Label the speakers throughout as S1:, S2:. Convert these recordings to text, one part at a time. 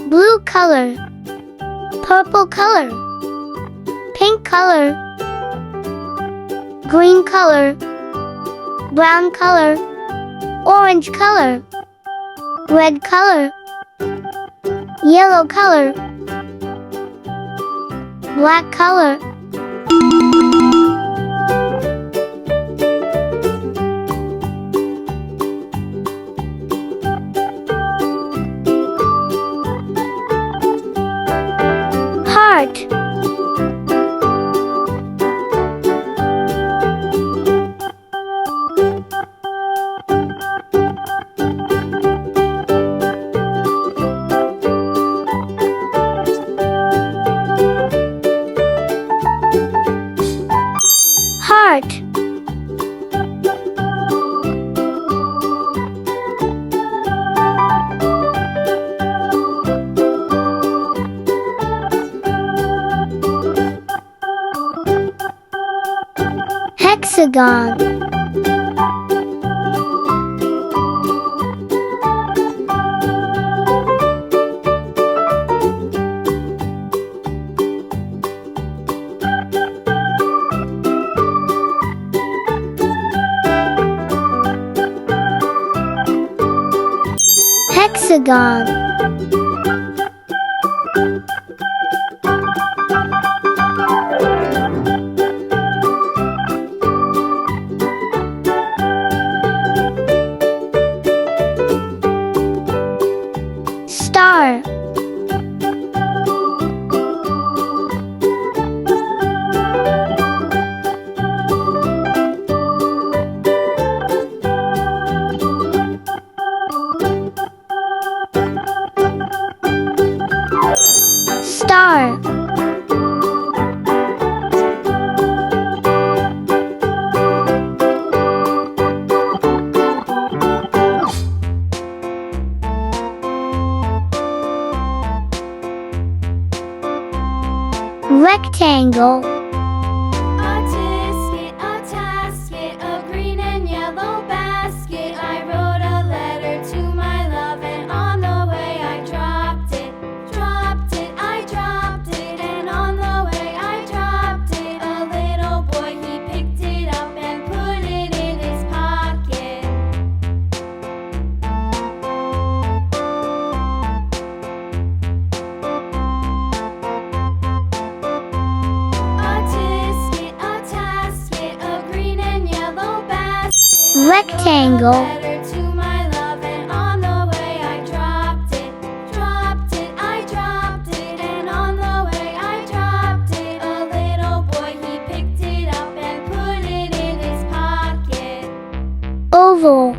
S1: Blue color, purple color, pink color, green color, brown color, orange color, red color, yellow color, black color. Heart. Heart. Hexagon. Hexagon. Star. Star. Rectangle.
S2: A tisket, a tasket, a green and yellow basket. I wrote a letter to my love, and on the way I dropped it. Dropped it, I dropped it, and on the way I dropped it. A little boy, he picked it up and put it in his pocket. A tisket, a tasket, a green and yellow basket.
S1: Rectangle.
S2: Letter to my love, and on the way I dropped it. Dropped it, I dropped it, and on the way I dropped it. A little boy, he picked it up and put it in his pocket.
S1: Oval.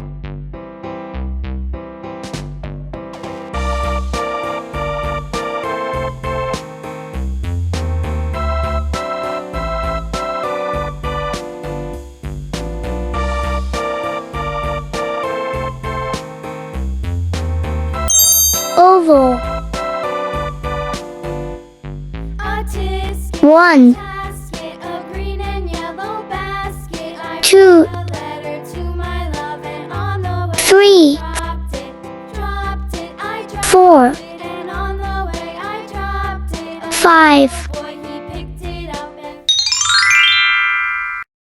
S1: Oval.
S2: A tisket,
S1: One,
S2: tasket, a green and yellow basket. I
S1: two,
S2: wrote a letter to my love, and on the way
S1: three,
S2: dropped it. Dropped it, I dropped
S1: four,
S2: it, and on the way I dropped it.
S1: 5,